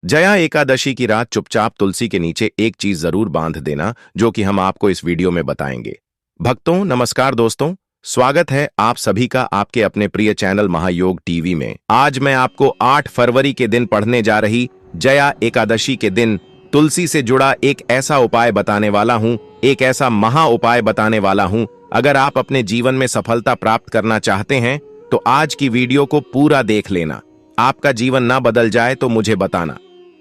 जया एकादशी की रात चुपचाप तुलसी के नीचे एक चीज जरूर बांध देना, जो कि हम आपको इस वीडियो में बताएंगे। भक्तों नमस्कार दोस्तों, स्वागत है आप सभी का आपके अपने प्रिय चैनल महायोग टीवी में। आज मैं आपको 8 फरवरी के दिन पढ़ने जा रही जया एकादशी के दिन तुलसी से जुड़ा एक ऐसा उपाय बताने वाला हूँ, एक ऐसा महा उपाय बताने वाला हूँ। अगर आप अपने जीवन में सफलता प्राप्त करना चाहते हैं तो आज की वीडियो को पूरा देख लेना। आपका जीवन ना बदल जाए तो मुझे बताना।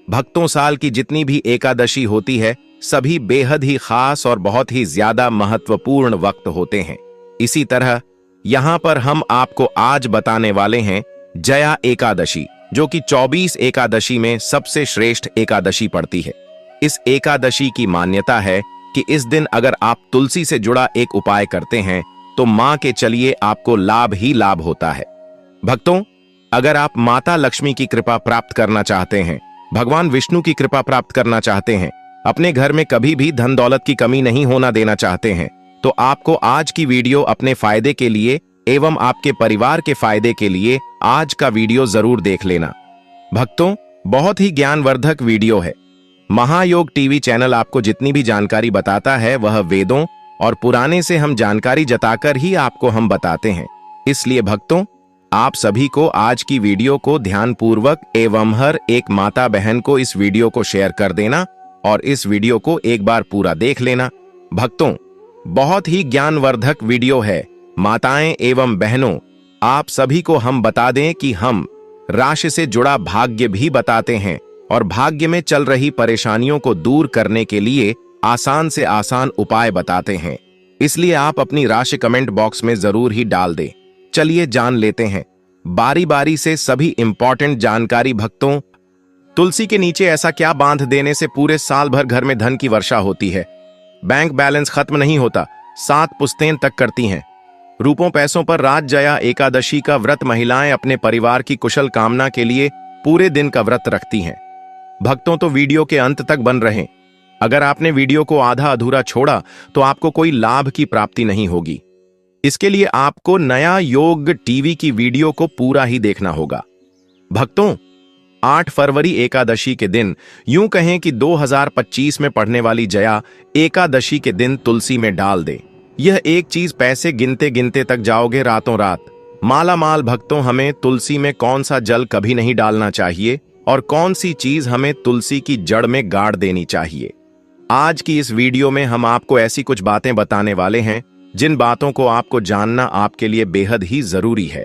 भक्तों, साल की जितनी भी एकादशी होती है सभी बेहद ही खास और बहुत ही ज्यादा महत्वपूर्ण वक्त होते हैं। इसी तरह यहां पर हम आपको आज बताने वाले हैं जया एकादशी, जो कि 24 एकादशी में सबसे श्रेष्ठ एकादशी पड़ती है। इस एकादशी की मान्यता है कि इस दिन अगर आप तुलसी से जुड़ा एक उपाय करते हैं तो मां के चलिए आपको लाभ ही लाभ होता है। भक्तों, अगर आप माता लक्ष्मी की कृपा प्राप्त करना चाहते हैं, भगवान विष्णु की कृपा प्राप्त करना चाहते हैं, अपने घर में कभी भी धन दौलत की कमी नहीं होना देना चाहते हैं, तो आपको आज की वीडियो अपने फायदे के लिए एवं आपके परिवार के फायदे के लिए आज का वीडियो जरूर देख लेना। भक्तों, बहुत ही ज्ञानवर्धक वीडियो है। महायोग टीवी चैनल आपको जितनी भी जानकारी बताता है वह वेदों और पुराने से हम जानकारी जताकर ही आपको हम बताते हैं। इसलिए भक्तों, आप सभी को आज की वीडियो को ध्यानपूर्वक एवं हर एक माता बहन को इस वीडियो को शेयर कर देना और इस वीडियो को एक बार पूरा देख लेना। भक्तों, बहुत ही ज्ञानवर्धक वीडियो है। माताएं एवं बहनों, आप सभी को हम बता दें कि हम राशि से जुड़ा भाग्य भी बताते हैं और भाग्य में चल रही परेशानियों को दूर करने के लिए आसान से आसान उपाय बताते हैं। इसलिए आप अपनी राशि कमेंट बॉक्स में जरूर ही डाल दें। चलिए जान लेते हैं बारी बारी से सभी इंपॉर्टेंट जानकारी। भक्तों, तुलसी के नीचे ऐसा क्या बांध देने से पूरे साल भर घर में धन की वर्षा होती है, बैंक बैलेंस खत्म नहीं होता, 7 पुश्तें तक करती हैं, रूपों पैसों पर राज। जया एकादशी का व्रत महिलाएं अपने परिवार की कुशल कामना के लिए पूरे दिन का व्रत रखती हैं। भक्तों, तो वीडियो के अंत तक बन रहें। अगर आपने वीडियो को आधा अधूरा छोड़ा तो आपको कोई लाभ की प्राप्ति नहीं होगी। इसके लिए आपको नया योग टीवी की वीडियो को पूरा ही देखना होगा। भक्तों, 8 फरवरी एकादशी के दिन, यूं कहें कि 2025 में पड़ने वाली जया एकादशी के दिन तुलसी में डाल दे। यह एक चीज पैसे गिनते गिनते तक जाओगे रातों रात। माला माल। भक्तों, हमें तुलसी में कौन सा जल कभी नहीं डालना चाहिए और कौन सी चीज हमें तुलसी की जड़ में गाड़ देनी चाहिए। आज की इस वीडियो में हम आपको ऐसी कुछ बातें बताने वाले हैं जिन बातों को आपको जानना आपके लिए बेहद ही जरूरी है।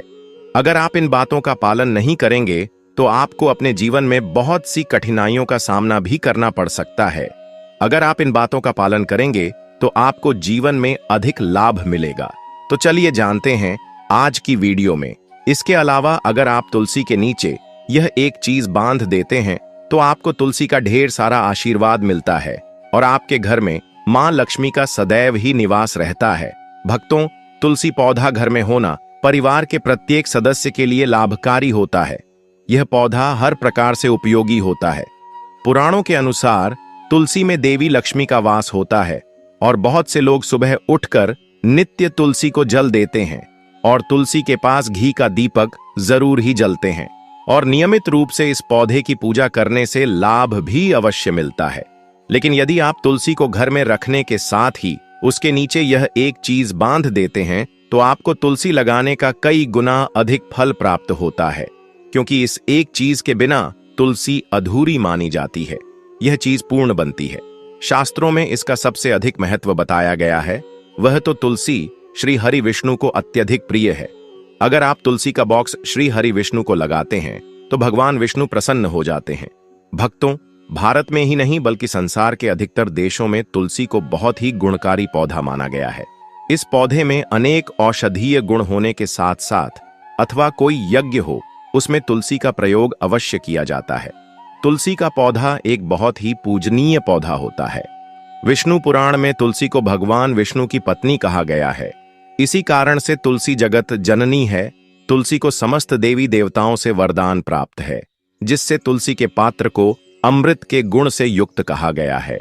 अगर आप इन बातों का पालन नहीं करेंगे तो आपको अपने जीवन में बहुत सी कठिनाइयों का सामना भी करना पड़ सकता है। अगर आप इन बातों का पालन करेंगे तो आपको जीवन में अधिक लाभ मिलेगा। तो चलिए जानते हैं आज की वीडियो में। इसके अलावा अगर आप तुलसी के नीचे यह एक चीज बांध देते हैं तो आपको तुलसी का ढेर सारा आशीर्वाद मिलता है और आपके घर में मां लक्ष्मी का सदैव ही निवास रहता है। भक्तों, तुलसी पौधा घर में होना परिवार के प्रत्येक सदस्य के लिए लाभकारी होता है। यह पौधा हर प्रकार से उपयोगी होता है। पुराणों के अनुसार तुलसी में देवी लक्ष्मी का वास होता है और बहुत से लोग सुबह उठकर नित्य तुलसी को जल देते हैं और तुलसी के पास घी का दीपक जरूर ही जलते हैं और नियमित रूप से इस पौधे की पूजा करने से लाभ भी अवश्य मिलता है। लेकिन यदि आप तुलसी को घर में रखने के साथ ही उसके नीचे यह एक चीज बांध देते हैं तो आपको तुलसी लगाने का कई गुना अधिक फल प्राप्त होता है, क्योंकि इस एक चीज के बिना तुलसी अधूरी मानी जाती है। यह चीज पूर्ण बनती है। शास्त्रों में इसका सबसे अधिक महत्व बताया गया है। वह तो तुलसी श्री हरि विष्णु को अत्यधिक प्रिय है। अगर आप तुलसी का बॉक्स श्री हरि विष्णु को लगाते हैं तो भगवान विष्णु प्रसन्न हो जाते हैं। भक्तों, भारत में ही नहीं बल्कि संसार के अधिकतर देशों में तुलसी को बहुत ही गुणकारी पौधा माना गया है। इस पौधे में अनेक औषधीय गुण होने के साथ साथ अथवा कोई यज्ञ हो उसमें तुलसी का प्रयोग अवश्य किया जाता है। तुलसी का पौधा एक बहुत ही पूजनीय पौधा होता है। विष्णु पुराण में तुलसी को भगवान विष्णु की पत्नी कहा गया है। इसी कारण से तुलसी जगत जननी है। तुलसी को समस्त देवी देवताओं से वरदान प्राप्त है, जिससे तुलसी के पात्र को अमृत के गुण से युक्त कहा गया है।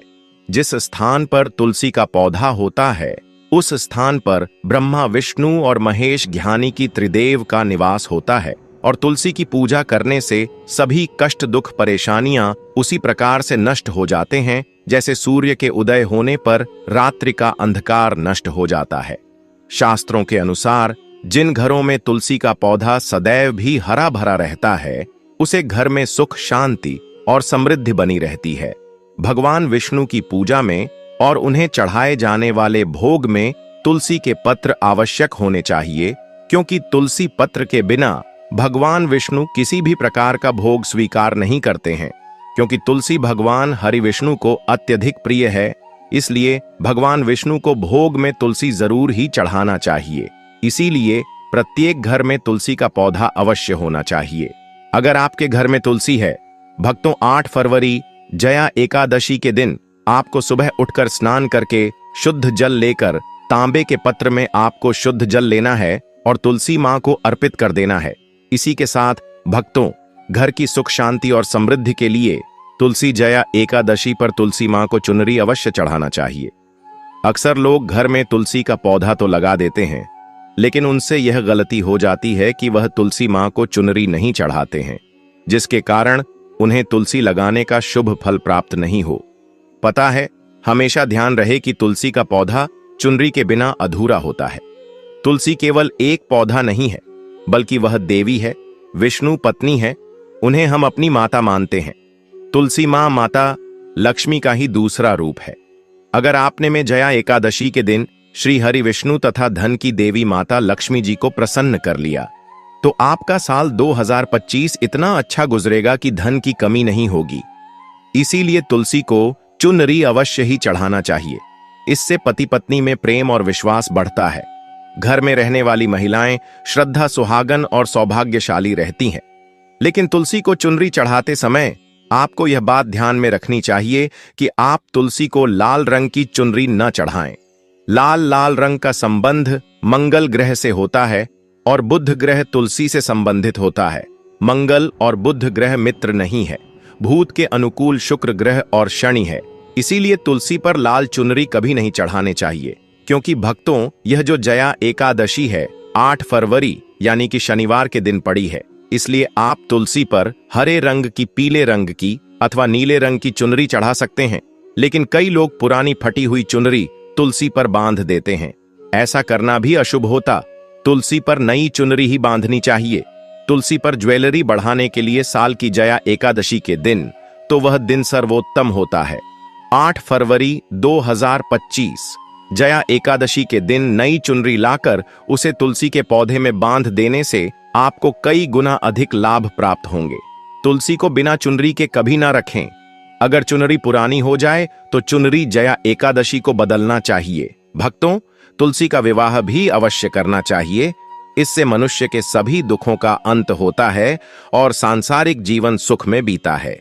जिस स्थान पर तुलसी का पौधा होता है उस स्थान पर ब्रह्मा विष्णु और महेश ज्ञानी की त्रिदेव का निवास होता है। और तुलसी की पूजा करने से सभी कष्ट दुख परेशानियां उसी प्रकार से नष्ट हो जाते हैं जैसे सूर्य के उदय होने पर रात्रि का अंधकार नष्ट हो जाता है। शास्त्रों के अनुसार जिन घरों में तुलसी का पौधा सदैव भी हरा भरा रहता है उसे घर में सुख शांति और समृद्धि बनी रहती है। भगवान विष्णु की पूजा में और उन्हें चढ़ाए जाने वाले भोग में तुलसी के पत्र आवश्यक होने चाहिए, क्योंकि तुलसी पत्र के बिना भगवान विष्णु किसी भी प्रकार का भोग स्वीकार नहीं करते हैं। क्योंकि तुलसी भगवान हरि विष्णु को अत्यधिक प्रिय है, इसलिए भगवान विष्णु को भोग में तुलसी जरूर ही चढ़ाना चाहिए। इसीलिए प्रत्येक घर में तुलसी का पौधा अवश्य होना चाहिए। अगर आपके घर में तुलसी है, भक्तों 8 फरवरी जया एकादशी के दिन आपको सुबह उठकर स्नान करके शुद्ध जल लेकर तांबे के पत्र में आपको शुद्ध जल लेना है और तुलसी मां को अर्पित कर देना है। इसी के साथ भक्तों घर की सुख शांति और समृद्धि के लिए तुलसी जया एकादशी पर तुलसी मां को चुनरी अवश्य चढ़ाना चाहिए। अक्सर लोग घर में तुलसी का पौधा तो लगा देते हैं, लेकिन उनसे यह गलती हो जाती है कि वह तुलसी मां को चुनरी नहीं चढ़ाते हैं, जिसके कारण उन्हें तुलसी लगाने का शुभ फल प्राप्त नहीं हो। पता है, हमेशा ध्यान रहे कि तुलसी का पौधा चुनरी के बिना अधूरा होता है। तुलसी केवल एक पौधा नहीं है, बल्कि वह देवी है, विष्णु पत्नी है। उन्हें हम अपनी माता मानते हैं। तुलसी मां माता लक्ष्मी का ही दूसरा रूप है। अगर आपने में जया एकादशी के दिन श्री हरि विष्णु तथा धन की देवी माता लक्ष्मी जी को प्रसन्न कर लिया, तो आपका साल 2025 इतना अच्छा गुजरेगा कि धन की कमी नहीं होगी। इसीलिए तुलसी को चुनरी अवश्य ही चढ़ाना चाहिए। इससे पति पत्नी में प्रेम और विश्वास बढ़ता है। घर में रहने वाली महिलाएं श्रद्धा सुहागन और सौभाग्यशाली रहती हैं। लेकिन तुलसी को चुनरी चढ़ाते समय आपको यह बात ध्यान में रखनी चाहिए कि आप तुलसी को लाल रंग की चुनरी न चढ़ाएं। लाल रंग का संबंध मंगल ग्रह से होता है और बुध ग्रह तुलसी से संबंधित होता है। मंगल और बुध ग्रह मित्र नहीं है। भूत के अनुकूल शुक्र ग्रह और शनि है। इसीलिए तुलसी पर लाल चुनरी कभी नहीं चढ़ाने चाहिए। क्योंकि भक्तों, यह जो जया एकादशी है 8 फरवरी यानी कि शनिवार के दिन पड़ी है, इसलिए आप तुलसी पर हरे रंग की, पीले रंग की अथवा नीले रंग की चुनरी चढ़ा सकते हैं। लेकिन कई लोग पुरानी फटी हुई चुनरी तुलसी पर बांध देते हैं। ऐसा करना भी अशुभ होता। तुलसी पर नई चुनरी ही बांधनी चाहिए। तुलसी पर ज्वेलरी बढ़ाने के लिए साल की जया एकादशी के दिन तो वह दिन सर्वोत्तम होता है। 8 फरवरी 2025 जया एकादशी के दिन नई चुनरी लाकर उसे तुलसी के पौधे में बांध देने से आपको कई गुना अधिक लाभ प्राप्त होंगे। तुलसी को बिना चुनरी के कभी ना रखें। अगर चुनरी पुरानी हो जाए तो चुनरी जया एकादशी को बदलना चाहिए। भक्तों, तुलसी का विवाह भी अवश्य करना चाहिए। इससे मनुष्य के सभी दुखों का अंत होता है और सांसारिक जीवन सुख में बीता है।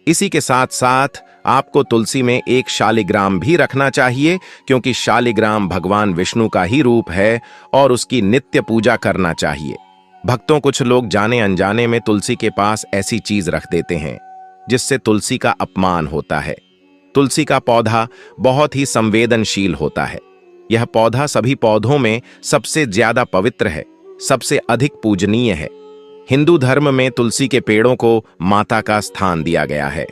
इसी के साथ साथ आपको तुलसी में एक शालिग्राम भी रखना चाहिए, क्योंकि शालिग्राम भगवान विष्णु का ही रूप है और उसकी नित्य पूजा करना चाहिए। भक्तों, कुछ लोग जाने अनजाने में तुलसी के पास ऐसी चीज रख देते हैं जिससे तुलसी का अपमान होता है। तुलसी का पौधा बहुत ही संवेदनशील होता है। यह पौधा सभी पौधों में सबसे ज्यादा पवित्र है, सबसे अधिक पूजनीय है। हिंदू धर्म में तुलसी के पेड़ों को माता का स्थान दिया गया है।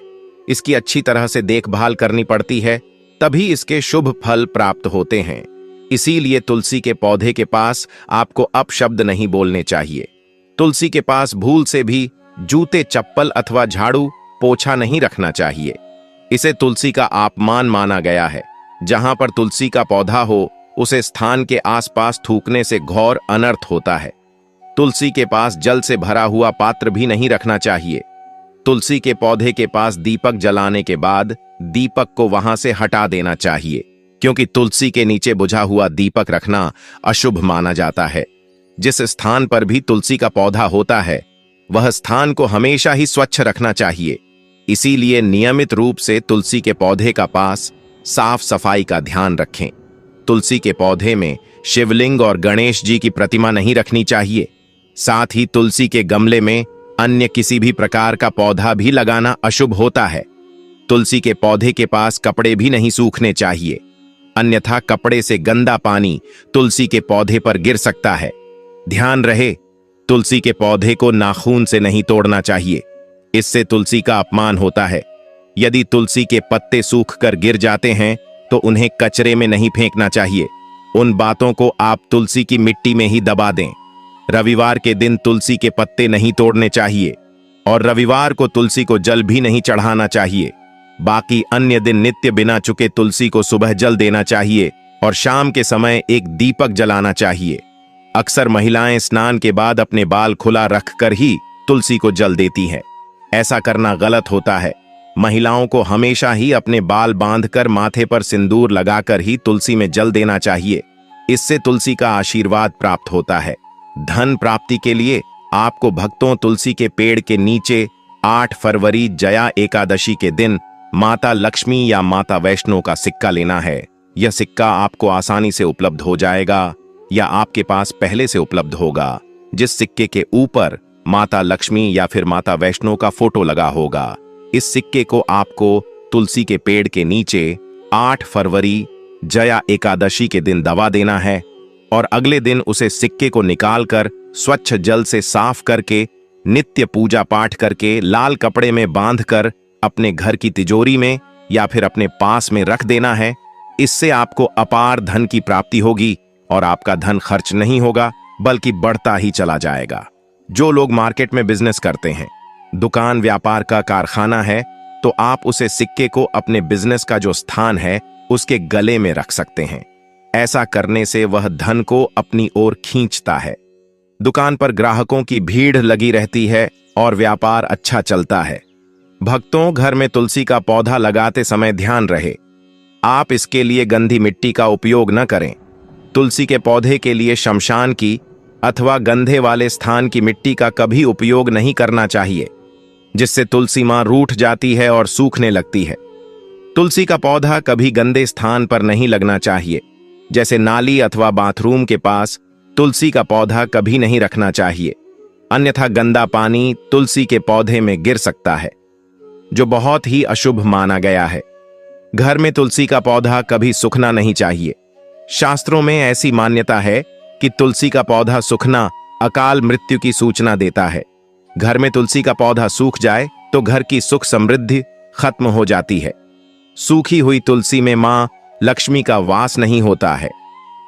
इसकी अच्छी तरह से देखभाल करनी पड़ती है, तभी इसके शुभ फल प्राप्त होते हैं। इसीलिए तुलसी के पौधे के पास आपको अपशब्द नहीं बोलने चाहिए। तुलसी के पास भूल से भी जूते, चप्पल अथवा झाड़ू पोछा नहीं रखना चाहिए। इसे तुलसी का अपमान माना गया है। जहां पर तुलसी का पौधा हो, उसे स्थान के आसपास थूकने से घोर अनर्थ होता है। तुलसी के पास जल से भरा हुआ पात्र भी नहीं रखना चाहिए। तुलसी के पौधे के पास दीपक जलाने के बाद दीपक को वहां से हटा देना चाहिए, क्योंकि तुलसी के नीचे बुझा हुआ दीपक रखना अशुभ माना जाता है। जिस स्थान पर भी तुलसी का पौधा होता है, वह स्थान को हमेशा ही स्वच्छ रखना चाहिए। इसीलिए नियमित रूप से तुलसी के पौधे का पास साफ सफाई का ध्यान रखें। तुलसी के पौधे में शिवलिंग और गणेश जी की प्रतिमा नहीं रखनी चाहिए। साथ ही तुलसी के गमले में अन्य किसी भी प्रकार का पौधा भी लगाना अशुभ होता है। तुलसी के पौधे के पास कपड़े भी नहीं सूखने चाहिए, अन्यथा कपड़े से गंदा पानी तुलसी के पौधे पर गिर सकता है। ध्यान रहे, तुलसी के पौधे को नाखून से नहीं तोड़ना चाहिए, इससे तुलसी का अपमान होता है। यदि तुलसी के पत्ते सूख कर गिर जाते हैं तो उन्हें कचरे में नहीं फेंकना चाहिए, उन बातों को आप तुलसी की मिट्टी में ही दबा दें। रविवार के दिन तुलसी के पत्ते नहीं तोड़ने चाहिए और रविवार को तुलसी को जल भी नहीं चढ़ाना चाहिए। बाकी अन्य दिन नित्य बिना चुके तुलसी को सुबह जल देना चाहिए और शाम के समय एक दीपक जलाना चाहिए। अक्सर महिलाएं स्नान के बाद अपने बाल खुला रखकर ही तुलसी को जल देती हैं। ऐसा करना गलत होता है। महिलाओं को हमेशा ही अपने बाल बांधकर माथे पर सिंदूर लगाकर ही तुलसी में जल देना चाहिए। इससे तुलसी का आशीर्वाद प्राप्त होता है। धन प्राप्ति के लिए आपको भक्तों तुलसी के पेड़ के नीचे 8 फरवरी जया एकादशी के दिन माता लक्ष्मी या माता वैष्णो का सिक्का लेना है। यह सिक्का आपको आसानी से उपलब्ध हो जाएगा या आपके पास पहले से उपलब्ध होगा, जिस सिक्के के ऊपर माता लक्ष्मी या फिर माता वैष्णो का फोटो लगा होगा। इस सिक्के को आपको तुलसी के पेड़ के नीचे 8 फरवरी जया एकादशी के दिन दबा देना है और अगले दिन उसे सिक्के को निकालकर स्वच्छ जल से साफ करके नित्य पूजा पाठ करके लाल कपड़े में बांधकर अपने घर की तिजोरी में या फिर अपने पास में रख देना है। इससे आपको अपार धन की प्राप्ति होगी और आपका धन खर्च नहीं होगा बल्कि बढ़ता ही चला जाएगा। जो लोग मार्केट में बिजनेस करते हैं, दुकान व्यापार का कारखाना है, तो आप उसे सिक्के को अपने बिजनेस का जो स्थान है उसके गले में रख सकते हैं। ऐसा करने से वह धन को अपनी ओर खींचता है। दुकान पर ग्राहकों की भीड़ लगी रहती है और व्यापार अच्छा चलता है। भक्तों, घर में तुलसी का पौधा लगाते समय ध्यान रहे, आप इसके लिए गंदी मिट्टी का उपयोग न करें। तुलसी के पौधे के लिए शमशान की अथवा गंधे वाले स्थान की मिट्टी का कभी उपयोग नहीं करना चाहिए, जिससे तुलसी मां रूठ जाती है और सूखने लगती है। तुलसी का पौधा कभी गंदे स्थान पर नहीं लगना चाहिए, जैसे नाली अथवा बाथरूम के पास तुलसी का पौधा कभी नहीं रखना चाहिए, अन्यथा गंदा पानी तुलसी के पौधे में गिर सकता है, जो बहुत ही अशुभ माना गया है। घर में तुलसी का पौधा कभी सूखना नहीं चाहिए। शास्त्रों में ऐसी मान्यता है कि तुलसी का पौधा सूखना अकाल मृत्यु की सूचना देता है। घर में तुलसी का पौधा सूख जाए तो घर की सुख समृद्धि खत्म हो जाती है। सूखी हुई तुलसी में मां लक्ष्मी का वास नहीं होता है।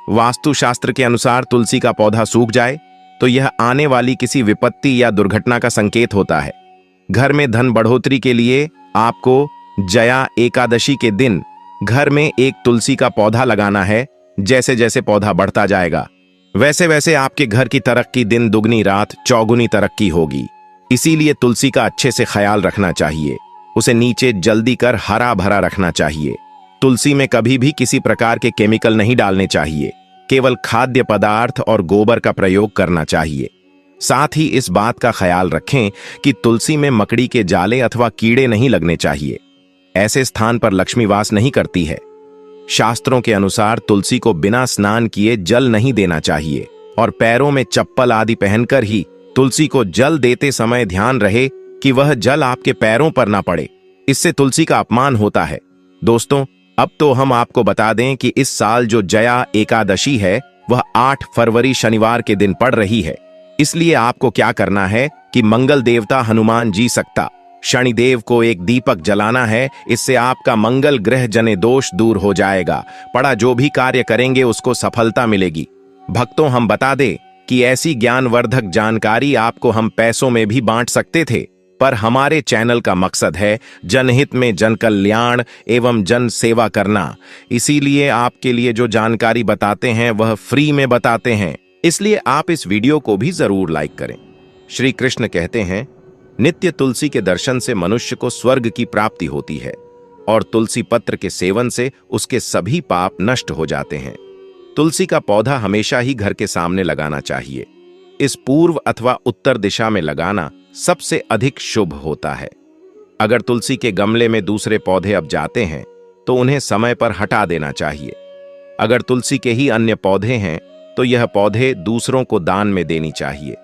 वास्तु शास्त्र के अनुसार तुलसी का पौधा सूख जाए तो यह आने वाली किसी विपत्ति या दुर्घटना का संकेत होता है। घर में धन बढ़ोतरी के लिए आपको जया एकादशी के दिन घर में एक तुलसी का पौधा लगाना है। जैसे जैसे पौधा बढ़ता जाएगा वैसे वैसे आपके घर की तरक्की दिन दुगनी रात चौगुनी तरक्की होगी। इसीलिए तुलसी का अच्छे से ख्याल रखना चाहिए। उसे नीचे जल्दी कर हरा भरा रखना चाहिए। तुलसी में कभी भी किसी प्रकार के केमिकल नहीं डालने चाहिए, केवल खाद्य पदार्थ और गोबर का प्रयोग करना चाहिए। साथ ही इस बात का ख्याल रखें कि तुलसी में मकड़ी के जाले अथवा कीड़े नहीं लगने चाहिए। ऐसे स्थान पर लक्ष्मी वास नहीं करती है। शास्त्रों के अनुसार तुलसी को बिना स्नान किए जल नहीं देना चाहिए और पैरों में चप्पल आदि पहनकर ही तुलसी को जल देते समय ध्यान रहे कि वह जल आपके पैरों पर ना पड़े, इससे तुलसी का अपमान होता है। दोस्तों, अब तो हम आपको बता दें कि इस साल जो जया एकादशी है वह 8 फरवरी शनिवार के दिन पड़ रही है। इसलिए आपको क्या करना है कि मंगल देवता हनुमान जी सकता शनिदेव को एक दीपक जलाना है। इससे आपका मंगल ग्रह जने दोष दूर हो जाएगा। पड़ा जो भी कार्य करेंगे उसको सफलता मिलेगी। भक्तों, हम बता दें कि ऐसी ज्ञानवर्धक जानकारी आपको हम पैसों में भी बांट सकते थे, पर हमारे चैनल का मकसद है जनहित में जन कल्याण एवं जन सेवा करना। इसीलिए आपके लिए जो जानकारी बताते हैं वह फ्री में बताते हैं। इसलिए आप इस वीडियो को भी जरूर लाइक करें। श्री कृष्ण कहते हैं, नित्य तुलसी के दर्शन से मनुष्य को स्वर्ग की प्राप्ति होती है और तुलसी पत्र के सेवन से उसके सभी पाप नष्ट हो जाते हैं। तुलसी का पौधा हमेशा ही घर के सामने लगाना चाहिए। इस पूर्व अथवा उत्तर दिशा में लगाना सबसे अधिक शुभ होता है। अगर तुलसी के गमले में दूसरे पौधे अब जाते हैं तो उन्हें समय पर हटा देना चाहिए। अगर तुलसी के ही अन्य पौधे हैं तो यह पौधे दूसरों को दान में देनी चाहिए।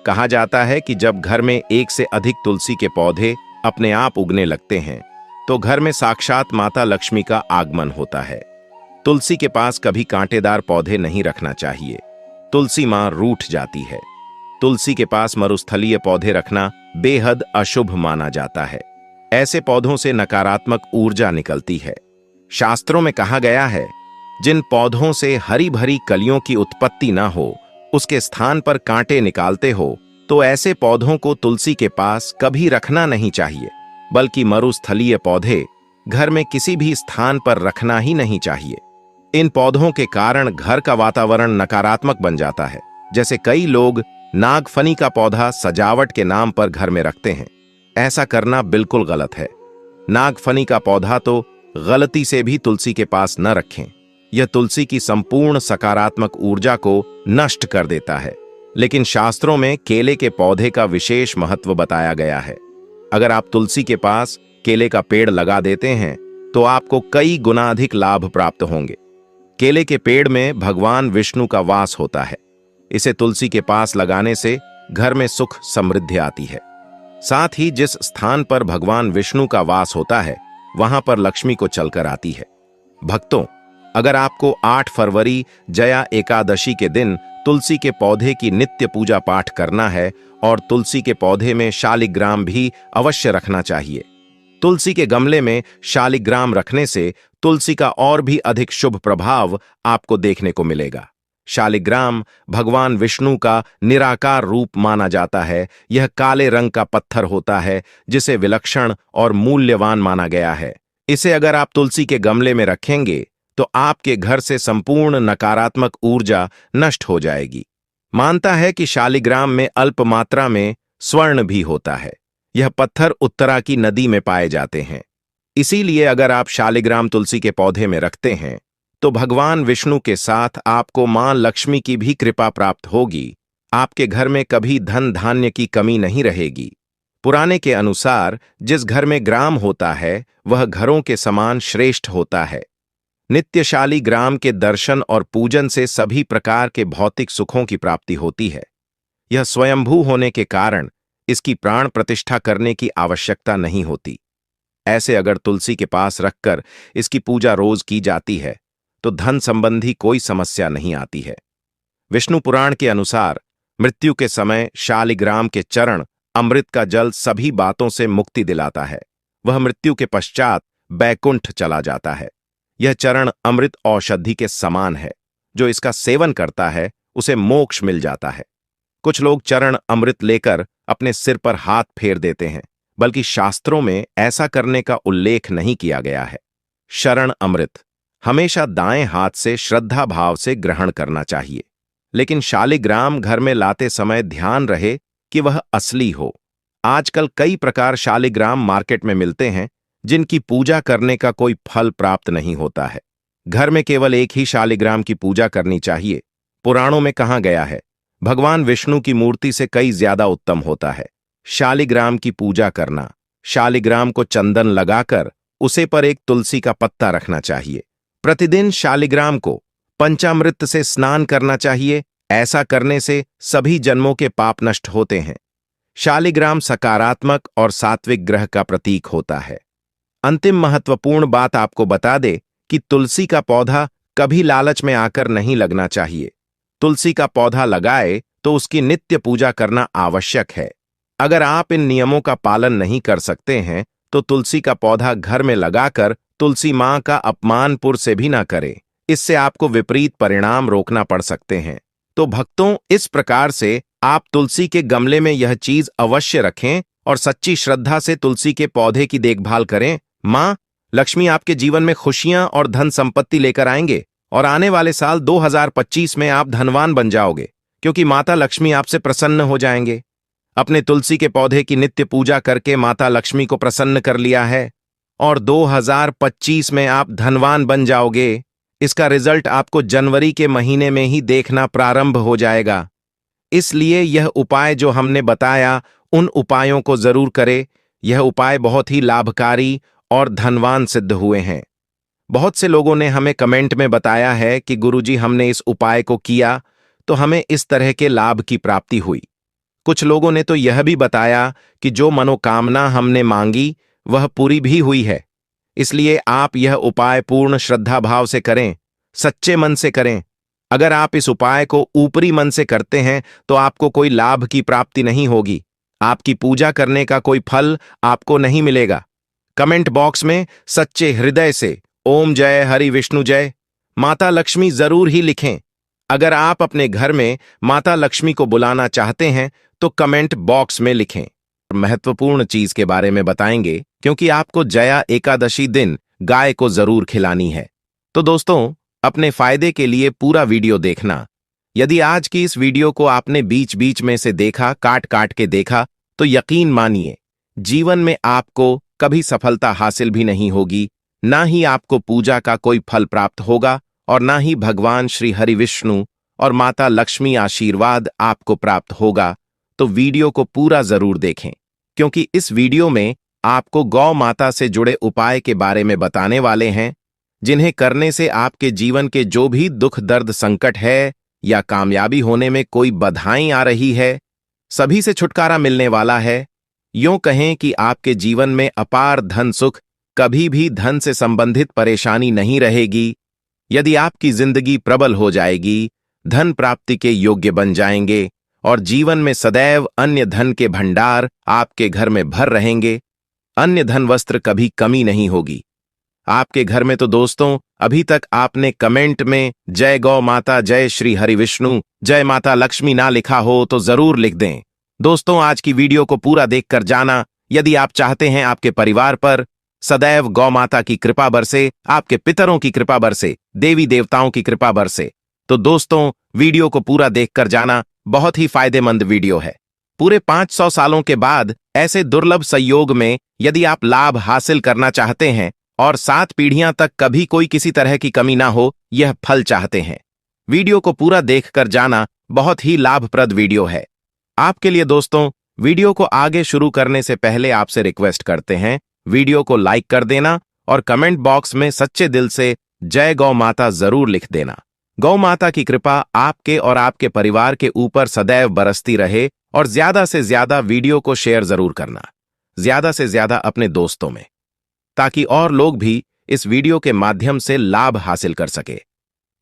कहा जाता है कि जब घर में एक से अधिक तुलसी के पौधे अपने आप उगने लगते हैं तो घर में साक्षात माता लक्ष्मी का आगमन होता है। तुलसी के पास कभी कांटेदार पौधे नहीं रखना चाहिए। तुलसी मां रूठ जाती है। तुलसी के पास मरुस्थलीय पौधे रखना बेहद अशुभ माना जाता है। ऐसे पौधों से नकारात्मक ऊर्जा निकलती है। शास्त्रों में कहा गया है, जिन पौधों से हरी भरी कलियों की उत्पत्ति न हो, उसके स्थान पर कांटे निकालते हो, तो ऐसे पौधों को तुलसी के पास कभी रखना नहीं चाहिए, बल्कि मरुस्थलीय पौधे घर में किसी भी स्थान पर रखना ही नहीं चाहिए। इन पौधों के कारण घर का वातावरण नकारात्मक बन जाता है। जैसे कई लोग नागफनी का पौधा सजावट के नाम पर घर में रखते हैं। ऐसा करना बिल्कुल गलत है। नागफनी का पौधा तो गलती से भी तुलसी के पास न रखें। यह तुलसी की संपूर्ण सकारात्मक ऊर्जा को नष्ट कर देता है। लेकिन शास्त्रों में केले के पौधे का विशेष महत्व बताया गया है। अगर आप तुलसी के पास केले का पेड़ लगा देते हैं तो आपको कई गुना अधिक लाभ प्राप्त होंगे। केले के पेड़ में भगवान विष्णु का वास होता है। इसे तुलसी के पास लगाने से घर में सुख समृद्धि आती है। साथ ही जिस स्थान पर भगवान विष्णु का वास होता है, वहां पर लक्ष्मी को चलकर आती है। भक्तों, अगर आपको 8 फरवरी जया एकादशी के दिन तुलसी के पौधे की नित्य पूजा पाठ करना है और तुलसी के पौधे में शालिग्राम भी अवश्य रखना चाहिए। तुलसी के गमले में शालिग्राम रखने से तुलसी का और भी अधिक शुभ प्रभाव आपको देखने को मिलेगा। शालिग्राम भगवान विष्णु का निराकार रूप माना जाता है। यह काले रंग का पत्थर होता है जिसे विलक्षण और मूल्यवान माना गया है। इसे अगर आप तुलसी के गमले में रखेंगे तो आपके घर से संपूर्ण नकारात्मक ऊर्जा नष्ट हो जाएगी। मानता है कि शालिग्राम में अल्प मात्रा में स्वर्ण भी होता है। यह पत्थर उत्तरा की नदी में पाए जाते हैं। इसीलिए अगर आप शालिग्राम तुलसी के पौधे में रखते हैं तो भगवान विष्णु के साथ आपको मां लक्ष्मी की भी कृपा प्राप्त होगी। आपके घर में कभी धन धान्य की कमी नहीं रहेगी। पुराने के अनुसार जिस घर में ग्राम होता है वह घरों के समान श्रेष्ठ होता है। नित्यशाली ग्राम के दर्शन और पूजन से सभी प्रकार के भौतिक सुखों की प्राप्ति होती है। यह स्वयंभू होने के कारण इसकी प्राण प्रतिष्ठा करने की आवश्यकता नहीं होती। ऐसे अगर तुलसी के पास रखकर इसकी पूजा रोज की जाती है तो धन संबंधी कोई समस्या नहीं आती है। विष्णु पुराण के अनुसार मृत्यु के समय शालिग्राम के चरण अमृत का जल सभी बातों से मुक्ति दिलाता है। वह मृत्यु के पश्चात बैकुंठ चला जाता है। यह चरण अमृत औषधि के समान है। जो इसका सेवन करता है उसे मोक्ष मिल जाता है। कुछ लोग चरण अमृत लेकर अपने सिर पर हाथ फेर देते हैं, बल्कि शास्त्रों में ऐसा करने का उल्लेख नहीं किया गया है। शरण अमृत हमेशा दाएं हाथ से श्रद्धा भाव से ग्रहण करना चाहिए। लेकिन शालिग्राम घर में लाते समय ध्यान रहे कि वह असली हो। आजकल कई प्रकार शालिग्राम मार्केट में मिलते हैं जिनकी पूजा करने का कोई फल प्राप्त नहीं होता है। घर में केवल एक ही शालिग्राम की पूजा करनी चाहिए। पुराणों में कहा गया है, भगवान विष्णु की मूर्ति से कई ज्यादा उत्तम होता है शालिग्राम की पूजा करना। शालिग्राम को चंदन लगाकर उसे पर एक तुलसी का पत्ता रखना चाहिए। प्रतिदिन शालिग्राम को पंचामृत से स्नान करना चाहिए। ऐसा करने से सभी जन्मों के पाप नष्ट होते हैं। शालिग्राम सकारात्मक और सात्विक ग्रह का प्रतीक होता है। अंतिम महत्वपूर्ण बात आपको बता दे कि तुलसी का पौधा कभी लालच में आकर नहीं लगना चाहिए। तुलसी का पौधा लगाए तो उसकी नित्य पूजा करना आवश्यक है। अगर आप इन नियमों का पालन नहीं कर सकते हैं तो तुलसी का पौधा घर में लगाकर तुलसी मां का अपमानपुर से भी ना करें। इससे आपको विपरीत परिणाम रोकना पड़ सकते हैं। तो भक्तों, इस प्रकार से आप तुलसी के गमले में यह चीज अवश्य रखें और सच्ची श्रद्धा से तुलसी के पौधे की देखभाल करें। मां लक्ष्मी आपके जीवन में खुशियां और धन संपत्ति लेकर आएंगे और आने वाले साल 2025 में आप धनवान बन जाओगे, क्योंकि माता लक्ष्मी आपसे प्रसन्न हो जाएंगे। अपने तुलसी के पौधे की नित्य पूजा करके माता लक्ष्मी को प्रसन्न कर लिया है और 2025 में आप धनवान बन जाओगे। इसका रिजल्ट आपको जनवरी के महीने में ही देखना प्रारंभ हो जाएगा। इसलिए यह उपाय जो हमने बताया, उन उपायों को जरूर करें। यह उपाय बहुत ही लाभकारी और धनवान सिद्ध हुए हैं। बहुत से लोगों ने हमें कमेंट में बताया है कि गुरुजी, हमने इस उपाय को किया तो हमें इस तरह के लाभ की प्राप्ति हुई। कुछ लोगों ने तो यह भी बताया कि जो मनोकामना हमने मांगी वह पूरी भी हुई है। इसलिए आप यह उपाय पूर्ण श्रद्धा भाव से करें, सच्चे मन से करें। अगर आप इस उपाय को ऊपरी मन से करते हैं तो आपको कोई लाभ की प्राप्ति नहीं होगी, आपकी पूजा करने का कोई फल आपको नहीं मिलेगा। कमेंट बॉक्स में सच्चे हृदय से ओम जय हरि विष्णु जय माता लक्ष्मी जरूर ही लिखें। अगर आप अपने घर में माता लक्ष्मी को बुलाना चाहते हैं तो कमेंट बॉक्स में लिखें। महत्वपूर्ण चीज के बारे में बताएंगे, क्योंकि आपको जया एकादशी दिन गाय को जरूर खिलानी है। तो दोस्तों, अपने फायदे के लिए पूरा वीडियो देखना। यदि आज की इस वीडियो को आपने बीच बीच में से देखा, काट काट के देखा, तो यकीन मानिए जीवन में आपको कभी सफलता हासिल भी नहीं होगी, ना ही आपको पूजा का कोई फल प्राप्त होगा और ना ही भगवान श्री हरि विष्णु और माता लक्ष्मी आशीर्वाद आपको प्राप्त होगा। तो वीडियो को पूरा जरूर देखें, क्योंकि इस वीडियो में आपको गौ माता से जुड़े उपाय के बारे में बताने वाले हैं, जिन्हें करने से आपके जीवन के जो भी दुख दर्द संकट है या कामयाबी होने में कोई बाधाएं आ रही है, सभी से छुटकारा मिलने वाला है। यूं कहें कि आपके जीवन में अपार धन सुख, कभी भी धन से संबंधित परेशानी नहीं रहेगी। यदि आपकी जिंदगी प्रबल हो जाएगी, धन प्राप्ति के योग्य बन जाएंगे और जीवन में सदैव अन्य धन के भंडार आपके घर में भर रहेंगे। अन्य धन वस्त्र कभी कमी नहीं होगी आपके घर में। तो दोस्तों, अभी तक आपने कमेंट में जय गौ माता, जय श्री हरि विष्णु, जय माता लक्ष्मी ना लिखा हो तो जरूर लिख दें। दोस्तों, आज की वीडियो को पूरा देखकर जाना। यदि आप चाहते हैं आपके परिवार पर सदैव गौ माता की कृपा बरसे, आपके पितरों की कृपा बरसे, देवी देवताओं की कृपा बरसे, तो दोस्तों वीडियो को पूरा देखकर जाना। बहुत ही फायदेमंद वीडियो है। पूरे 500 सालों के बाद ऐसे दुर्लभ संयोग में यदि आप लाभ हासिल करना चाहते हैं और 7 पीढ़ियां तक कभी कोई किसी तरह की कमी ना हो, यह फल चाहते हैं, वीडियो को पूरा देखकर जाना। बहुत ही लाभप्रद वीडियो है आपके लिए। दोस्तों, वीडियो को आगे शुरू करने से पहले आपसे रिक्वेस्ट करते हैं, वीडियो को लाइक कर देना और कमेंट बॉक्स में सच्चे दिल से जय गौ माता जरूर लिख देना। गौ माता की कृपा आपके और आपके परिवार के ऊपर सदैव बरसती रहे और ज्यादा से ज्यादा वीडियो को शेयर जरूर करना, ज्यादा से ज्यादा अपने दोस्तों में, ताकि और लोग भी इस वीडियो के माध्यम से लाभ हासिल कर सके।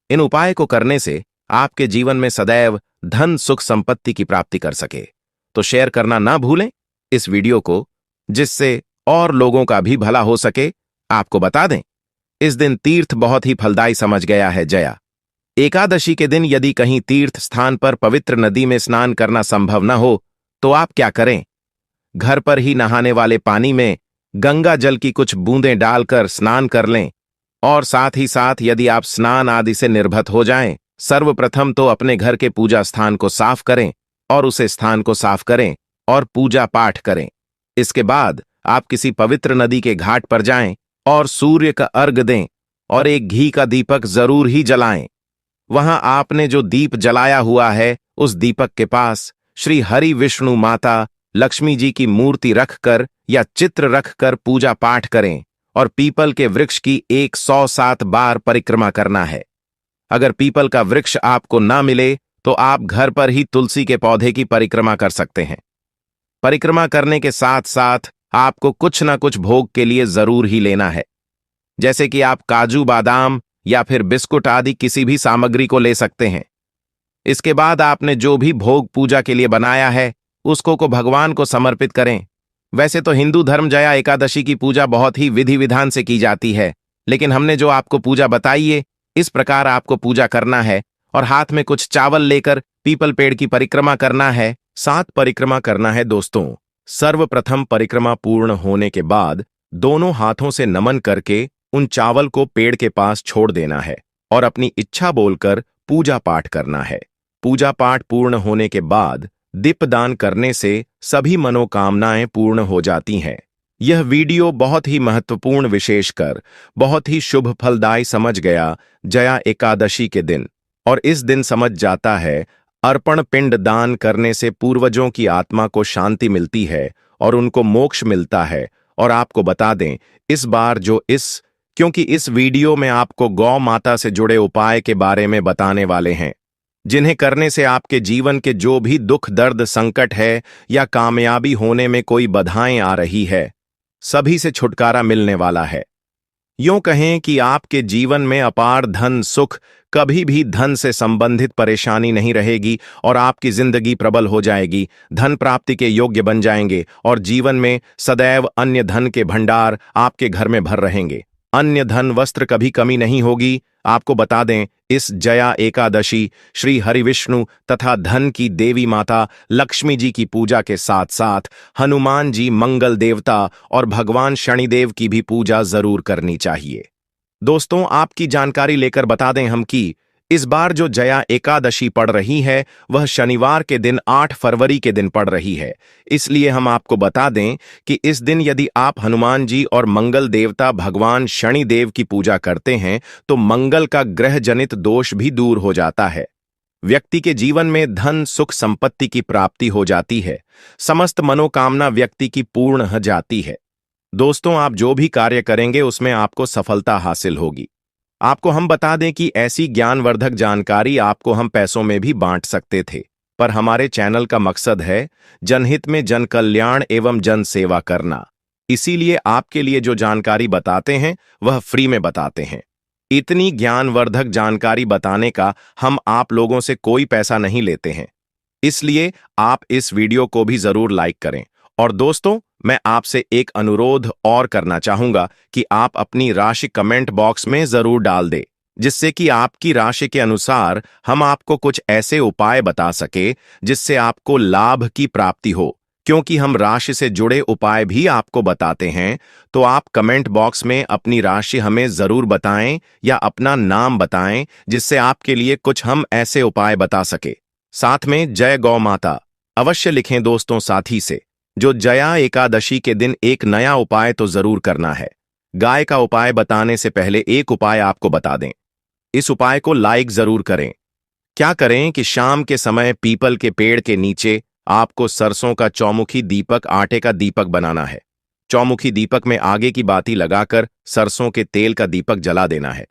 इन उपाय को करने से आपके जीवन में सदैव धन सुख संपत्ति की प्राप्ति कर सके। तो शेयर करना ना भूलें इस वीडियो को, जिससे और लोगों का भी भला हो सके। आपको बता दें, इस दिन तीर्थ बहुत ही फलदायी समझ गया है। जया एकादशी के दिन यदि कहीं तीर्थ स्थान पर पवित्र नदी में स्नान करना संभव न हो तो आप क्या करें, घर पर ही नहाने वाले पानी में गंगा जल की कुछ बूंदें डालकर स्नान कर लें। और साथ ही साथ यदि आप स्नान आदि से निर्भत हो जाएं, सर्वप्रथम तो अपने घर के पूजा स्थान को साफ करें और उसे स्थान को साफ करें और पूजा पाठ करें। इसके बाद आप किसी पवित्र नदी के घाट पर जाएं और सूर्य का अर्घ दें और एक घी का दीपक जरूर ही जलाएं। वहां आपने जो दीप जलाया हुआ है, उस दीपक के पास श्री हरि विष्णु माता लक्ष्मी जी की मूर्ति रखकर या चित्र रखकर पूजा पाठ करें और पीपल के वृक्ष की 107 बार परिक्रमा करना है। अगर पीपल का वृक्ष आपको ना मिले तो आप घर पर ही तुलसी के पौधे की परिक्रमा कर सकते हैं। परिक्रमा करने के साथ साथ आपको कुछ ना कुछ भोग के लिए जरूर ही लेना है, जैसे कि आप काजू बादाम या फिर बिस्कुट आदि किसी भी सामग्री को ले सकते हैं। इसके बाद आपने जो भी भोग पूजा के लिए बनाया है उसको भगवान को समर्पित करें। वैसे तो हिंदू धर्म जया एकादशी की पूजा बहुत ही विधि विधान से की जाती है, लेकिन हमने जो आपको पूजा बताई है, इस प्रकार आपको पूजा करना है और हाथ में कुछ चावल लेकर पीपल पेड़ की परिक्रमा करना है। 7 परिक्रमा करना है। दोस्तों, सर्वप्रथम परिक्रमा पूर्ण होने के बाद दोनों हाथों से नमन करके उन चावल को पेड़ के पास छोड़ देना है और अपनी इच्छा बोलकर पूजा पाठ करना है। पूजा पाठ पूर्ण होने के बाद दीपदान करने से सभी मनोकामनाएं पूर्ण हो जाती हैं। यह वीडियो बहुत ही महत्वपूर्ण, विशेषकर बहुत ही शुभ फलदायी समझ गया जया एकादशी के दिन, और इस दिन समझ जाता है अर्पण पिंड दान करने से पूर्वजों की आत्मा को शांति मिलती है और उनको मोक्ष मिलता है। और आपको बता दें, इस बार क्योंकि इस वीडियो में आपको गौ माता से जुड़े उपाय के बारे में बताने वाले हैं, जिन्हें करने से आपके जीवन के जो भी दुख दर्द संकट है या कामयाबी होने में कोई बाधाएं आ रही है, सभी से छुटकारा मिलने वाला है। यूं कहें कि आपके जीवन में अपार धन सुख, कभी भी धन से संबंधित परेशानी नहीं रहेगी और आपकी जिंदगी प्रबल हो जाएगी, धन प्राप्ति के योग्य बन जाएंगे और जीवन में सदैव अन्य धन के भंडार आपके घर में भर रहेंगे। अन्य धन वस्त्र कभी कमी नहीं होगी। आपको बता दें, इस जया एकादशी श्री हरिविष्णु तथा धन की देवी माता लक्ष्मी जी की पूजा के साथ साथ हनुमान जी मंगल देवता और भगवान शनिदेव की भी पूजा जरूर करनी चाहिए। दोस्तों, आपकी जानकारी लेकर बता दें हम कि इस बार जो जया एकादशी पड़ रही है वह शनिवार के दिन 8 फरवरी के दिन पड़ रही है। इसलिए हम आपको बता दें कि इस दिन यदि आप हनुमान जी और मंगल देवता भगवान शनिदेव की पूजा करते हैं तो मंगल का ग्रह जनित दोष भी दूर हो जाता है। व्यक्ति के जीवन में धन सुख संपत्ति की प्राप्ति हो जाती है। समस्त मनोकामना व्यक्ति की पूर्ण हो जाती है। दोस्तों, आप जो भी कार्य करेंगे उसमें आपको सफलता हासिल होगी। आपको हम बता दें कि ऐसी ज्ञानवर्धक जानकारी आपको हम पैसों में भी बांट सकते थे, पर हमारे चैनल का मकसद है जनहित में जन कल्याण एवं जन सेवा करना। इसीलिए आपके लिए जो जानकारी बताते हैं वह फ्री में बताते हैं। इतनी ज्ञानवर्धक जानकारी बताने का हम आप लोगों से कोई पैसा नहीं लेते हैं। इसलिए आप इस वीडियो को भी जरूर लाइक करें। और दोस्तों, मैं आपसे एक अनुरोध और करना चाहूंगा कि आप अपनी राशि कमेंट बॉक्स में जरूर डाल दें, जिससे कि आपकी राशि के अनुसार हम आपको कुछ ऐसे उपाय बता सके जिससे आपको लाभ की प्राप्ति हो। क्योंकि हम राशि से जुड़े उपाय भी आपको बताते हैं, तो आप कमेंट बॉक्स में अपनी राशि हमें जरूर बताएं या अपना नाम बताएं, जिससे आपके लिए कुछ हम ऐसे उपाय बता सके। साथ में जय गौ माता अवश्य लिखें दोस्तों साथी से। जो जया एकादशी के दिन एक नया उपाय तो जरूर करना है। गाय का उपाय बताने से पहले एक उपाय आपको बता दें। इस उपाय को लाइक जरूर करें। क्या करें कि शाम के समय पीपल के पेड़ के नीचे आपको सरसों का चौमुखी दीपक, आटे का दीपक बनाना है। चौमुखी दीपक में आगे की बाती लगाकर सरसों के तेल का दीपक जला देना है।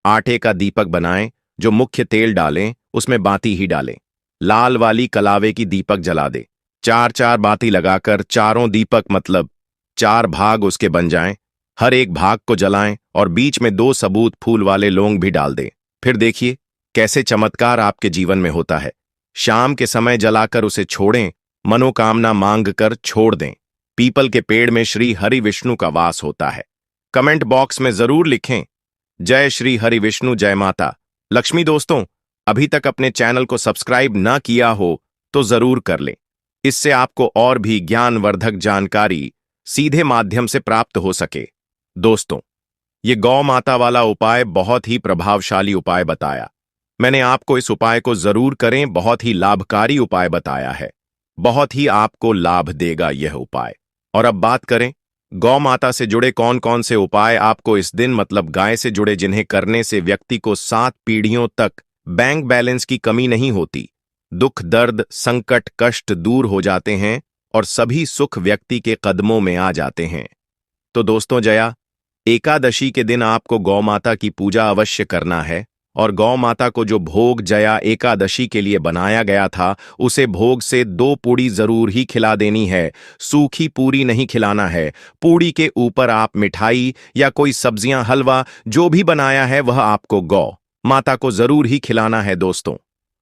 आटे का दीपक बनाएं, जो मुख्य तेल डालें उसमें बाती ही डालें। लाल वाली कलावे की दीपक जला दे। 4-4 बाती लगाकर चारों दीपक मतलब 4 भाग उसके बन जाएं। हर एक भाग को जलाएं और बीच में 2 सबूत फूल वाले लौंग भी डाल दें। फिर देखिए कैसे चमत्कार आपके जीवन में होता है। शाम के समय जलाकर उसे छोड़ें, मनोकामना मांग कर छोड़ दें। पीपल के पेड़ में श्री हरि विष्णु का वास होता है। कमेंट बॉक्स में जरूर लिखें जय श्री हरि विष्णु, जय माता लक्ष्मी। दोस्तों, अभी तक अपने चैनल को सब्सक्राइब ना किया हो तो जरूर कर लें। इससे आपको और भी ज्ञानवर्धक जानकारी सीधे माध्यम से प्राप्त हो सके। दोस्तों, ये गौ माता वाला उपाय बहुत ही प्रभावशाली उपाय बताया। मैंने आपको इस उपाय को जरूर करें, बहुत ही लाभकारी उपाय बताया है। बहुत ही आपको लाभ देगा यह उपाय। और अब बात करें गौ माता से जुड़े कौन कौन से उपाय आपको इस दिन मतलब गाय से जुड़े, जिन्हें करने से व्यक्ति को 7 पीढ़ियों तक बैंक बैलेंस की कमी नहीं होती, दुख दर्द संकट कष्ट दूर हो जाते हैं और सभी सुख व्यक्ति के कदमों में आ जाते हैं। तो दोस्तों, जया एकादशी के दिन आपको गौ माता की पूजा अवश्य करना है और गौ माता को जो भोग जया एकादशी के लिए बनाया गया था उसे भोग से 2 पूड़ी जरूर ही खिला देनी है। सूखी पूरी नहीं खिलाना है। पूड़ी के ऊपर आप मिठाई या कोई सब्जियां, हलवा जो भी बनाया है वह आपको गौ माता को जरूर ही खिलाना है। दोस्तों,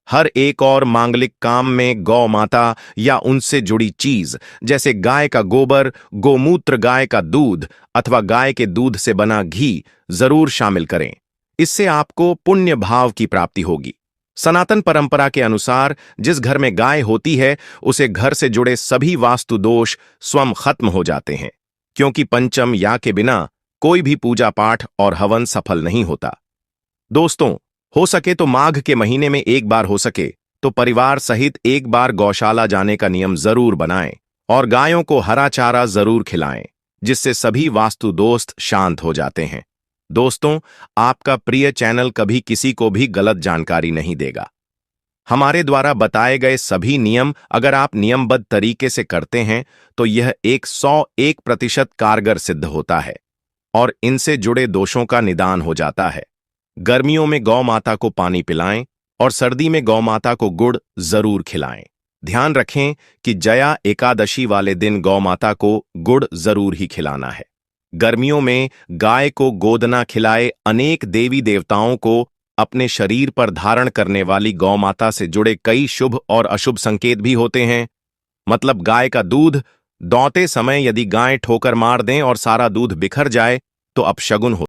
हर एक और मांगलिक काम में गौ माता या उनसे जुड़ी चीज जैसे गाय का गोबर, गोमूत्र, गाय का दूध अथवा गाय के दूध से बना घी जरूर शामिल करें। इससे आपको पुण्य भाव की प्राप्ति होगी। सनातन परंपरा के अनुसार जिस घर में गाय होती है उसे घर से जुड़े सभी वास्तु दोष स्वयं खत्म हो जाते हैं, क्योंकि पंचम या के बिना कोई भी पूजा पाठ और हवन सफल नहीं होता। दोस्तों, हो सके तो माघ के महीने में एक बार, हो सके तो परिवार सहित एक बार गौशाला जाने का नियम जरूर बनाएं और गायों को हरा चारा जरूर खिलाएं, जिससे सभी वास्तु दोस्त शांत हो जाते हैं। दोस्तों, आपका प्रिय चैनल कभी किसी को भी गलत जानकारी नहीं देगा। हमारे द्वारा बताए गए सभी नियम अगर आप नियमबद्ध तरीके से करते हैं तो यह 101% कारगर सिद्ध होता है और इनसे जुड़े दोषों का निदान हो जाता है। गर्मियों में गौ माता को पानी पिलाएं और सर्दी में गौ माता को गुड़ जरूर खिलाएं। ध्यान रखें कि जया एकादशी वाले दिन गौ माता को गुड़ जरूर ही खिलाना है। गर्मियों में गाय को गोदना खिलाए अनेक देवी देवताओं को अपने शरीर पर धारण करने वाली गौमाता से जुड़े कई शुभ और अशुभ संकेत भी होते हैं। मतलब गाय का दूध दौते समय यदि गाय ठोकर मार दें और सारा दूध बिखर जाए तो अपशगुन हो।